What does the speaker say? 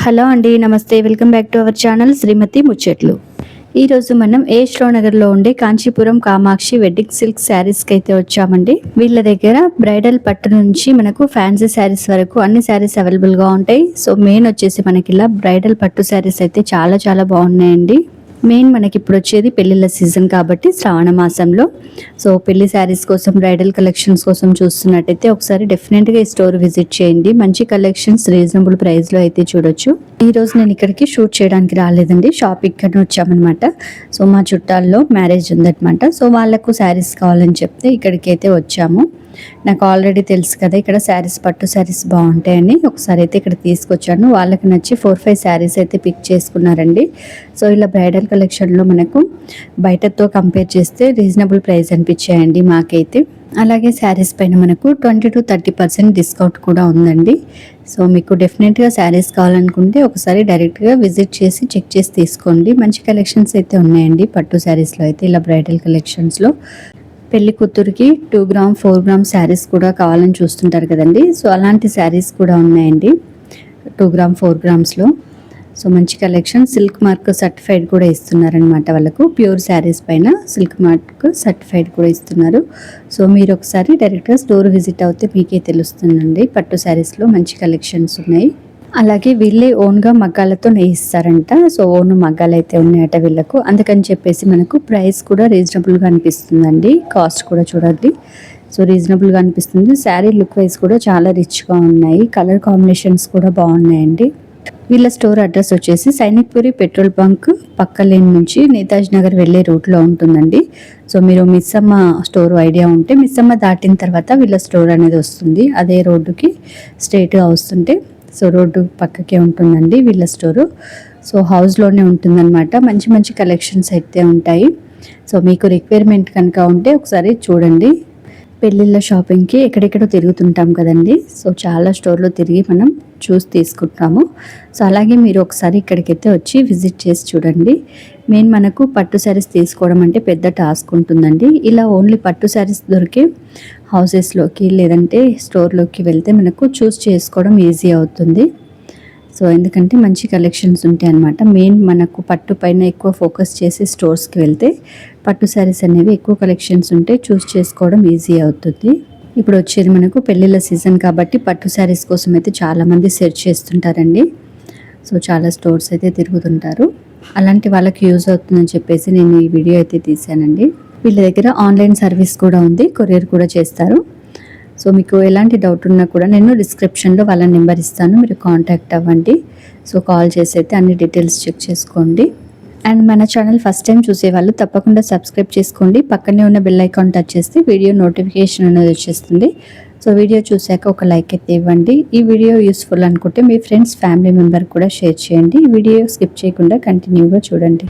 Hello అండి, నమస్తే. Welcome back to our channel Srimathi Muchatlu. ఈరోజు మనం నగర్లో ఉండే కాంచీపురం కామాక్షి వెడ్డింగ్ సిల్క్ శారీస్కి అయితే వచ్చామండి. వీళ్ళ దగ్గర బ్రైడల్ పట్టు నుంచి మనకు ఫ్యాన్సీ శారీస్ వరకు అన్ని శారీస్ అవైలబుల్గా ఉంటాయి. సో మెయిన్ వచ్చేసి మనకి ఇలా బ్రైడల్ పట్టు శారీస్ అయితే చాలా చాలా బాగున్నాయండి. మెయిన్ మనకి ఇప్పుడు వచ్చేది పెళ్ళిళ్ళ సీజన్ కాబట్టి శ్రావణ మాసంలో సో పెళ్లి శారీస్ కోసం బ్రైడల్ కలెక్షన్స్ కోసం చూస్తున్నట్టయితే ఒకసారి డెఫినెట్గా ఈ స్టోర్ విజిట్ చేయండి. మంచి కలెక్షన్స్ రీజనబుల్ ప్రైస్లో అయితే చూడొచ్చు. ఈరోజు నేను ఇక్కడికి షూట్ చేయడానికి రాలేదండి, షాపింగ్కి వచ్చామన్నమాట. సో మా చుట్టాల్లో మ్యారేజ్ ఉందన్నమాట. సో వాళ్ళకు శారీస్ కావాలని చెప్తే ఇక్కడికి అయితే వచ్చాము. నాకు ఆల్రెడీ తెలుసు కదా ఇక్కడ శారీస్ పట్టు శారీస్ బాగుంటాయని ఒకసారి అయితే ఇక్కడ తీసుకొచ్చాను. వాళ్ళకి నచ్చి 4-5 శారీస్ అయితే పిక్ చేసుకున్నారండి. సో ఇలా బ్రైడల్ కలెక్షన్లో మనకు బయటతో కంపేర్ చేస్తే రీజనబుల్ ప్రైస్ అనిపించాయండి మాకైతే. అలాగే శారీస్ పైన మనకు 20-30% డిస్కౌంట్ కూడా ఉందండి. సో మీకు డెఫినెట్గా శారీస్ కావాలనుకుంటే ఒకసారి డైరెక్ట్గా విజిట్ చేసి చెక్ చేసి తీసుకోండి. మంచి కలెక్షన్స్ అయితే ఉన్నాయండి పట్టు శారీస్లో అయితే. ఇలా బ్రైడల్ కలెక్షన్స్లో పెళ్లి కూతురికి 2 గ్రామ్ 4 గ్రామ్ శారీస్ కూడా కావాలని చూస్తుంటారు కదండి. సో అలాంటి శారీస్ కూడా ఉన్నాయండి 2 గ్రామ్ 4 గ్రామ్స్లో. సో మంచి కలెక్షన్. సిల్క్ మార్క్ సర్టిఫైడ్ కూడా ఇస్తున్నారనమాట వాళ్ళకు. ప్యూర్ శారీస్ పైన సిల్క్ మార్క్ సర్టిఫైడ్ కూడా ఇస్తున్నారు. సో మీరు ఒకసారి డైరెక్ట్గా స్టోర్ విజిట్ అవుతే మీకే తెలుస్తుందండి. పట్టు శారీస్లో మంచి కలెక్షన్స్ ఉన్నాయి. అలాగే వీళ్ళే ఓన్గా మగ్గాలతో నేయిస్తారంట. సో ఓన్ మగ్గాలు అయితే ఉన్నాయట వీళ్ళకు. అందుకని చెప్పేసి మనకు ప్రైస్ కూడా రీజనబుల్గా అనిపిస్తుందండి. కాస్ట్ కూడా చూడండి. సో రీజనబుల్గా అనిపిస్తుంది. శారీ లుక్ వైజ్ కూడా చాలా రిచ్గా ఉన్నాయి. కలర్ కాంబినేషన్స్ కూడా బాగున్నాయండి. వీళ్ళ స్టోర్ అడ్రస్ వచ్చేసి సైనిక్పురి పెట్రోల్ బంక్ పక్క లేన్ నుంచి నేతాజీ నగర్ వెళ్ళే రూట్లో ఉంటుందండి. సో మీరు మిస్సమ్మ స్టోర్ ఐడియా ఉంటే మిస్సమ్మ దాటిన తర్వాత వీళ్ళ స్టోర్ అనేది వస్తుంది. అదే రోడ్డుకి స్ట్రైట్గా వస్తుంటే సో రోడ్డు పక్కకే ఉంటుందండి వీళ్ళ స్టోరు. సో హౌస్లోనే ఉంటుందన్నమాట. మంచి మంచి కలెక్షన్స్ అయితే ఉంటాయి. సో మీకు రిక్వైర్మెంట్ కనుక ఉంటే ఒకసారి చూడండి. పెళ్ళిళ్ళ షాపింగ్కి ఎక్కడెక్కడో తిరుగుతుంటాం కదండి. సో చాలా స్టోర్లో తిరిగి మనం చూసి తీసుకుంటాము. సో అలాగే మీరు ఒకసారి ఇక్కడికైతే వచ్చి విజిట్ చేసి చూడండి. మెయిన్ మనకు పట్టు శారీస్ తీసుకోవడం అంటే పెద్ద టాస్క్ ఉంటుందండి. ఇలా ఓన్లీ పట్టు శారీస్ దొరికే హౌసెస్లోకి లేదంటే స్టోర్లోకి వెళ్తే మనకు చూస్ చేసుకోవడం ఈజీ అవుతుంది. సో ఎందుకంటే మంచి కలెక్షన్స్ ఉంటాయి అన్నమాట. మెయిన్ మనకు పట్టు పైన ఎక్కువ ఫోకస్ చేసి స్టోర్స్కి వెళ్తే పట్టు శారీస్ అనేవి ఎక్కువ కలెక్షన్స్ ఉంటే చూస్ చేసుకోవడం ఈజీ అవుతుంది. ఇప్పుడు వచ్చేది మనకు పెళ్ళిళ్ళ సీజన్ కాబట్టి పట్టు శారీస్ కోసం అయితే చాలామంది సెర్చ్ చేస్తుంటారండి. సో చాలా స్టోర్స్ అయితే తిరుగుతుంటారు. అలాంటి వాళ్ళకి యూజ్ అవుతుందని చెప్పేసి నేను ఈ వీడియో అయితే తీసానండి. వీళ్ళ దగ్గర ఆన్లైన్ సర్వీస్ కూడా ఉంది, కొరియర్ కూడా చేస్తారు. సో మీకు ఎలాంటి డౌట్ ఉన్నా కూడా నేను డిస్క్రిప్షన్లో వాళ్ళ నెంబర్ ఇస్తాను, మీరు కాంటాక్ట్ అవ్వండి. సో కాల్ చేసి అయితే అన్ని డీటెయిల్స్ చెక్ చేసుకోండి. అండ్ మన ఛానల్ ఫస్ట్ టైం చూసేవాళ్ళు తప్పకుండా సబ్స్క్రైబ్ చేసుకోండి. పక్కనే ఉన్న బెల్ ఐకాన్ టచ్ చేస్తే వీడియో నోటిఫికేషన్ అనేది వచ్చేస్తుంది. సో వీడియో చూశాక ఒక లైక్ అయితే ఇవ్వండి. ఈ వీడియో యూస్ఫుల్ అనుకుంటే మీ ఫ్రెండ్స్ ఫ్యామిలీ మెంబర్ కూడా షేర్ చేయండి. ఈ వీడియో స్కిప్ చేయకుండా కంటిన్యూగా చూడండి.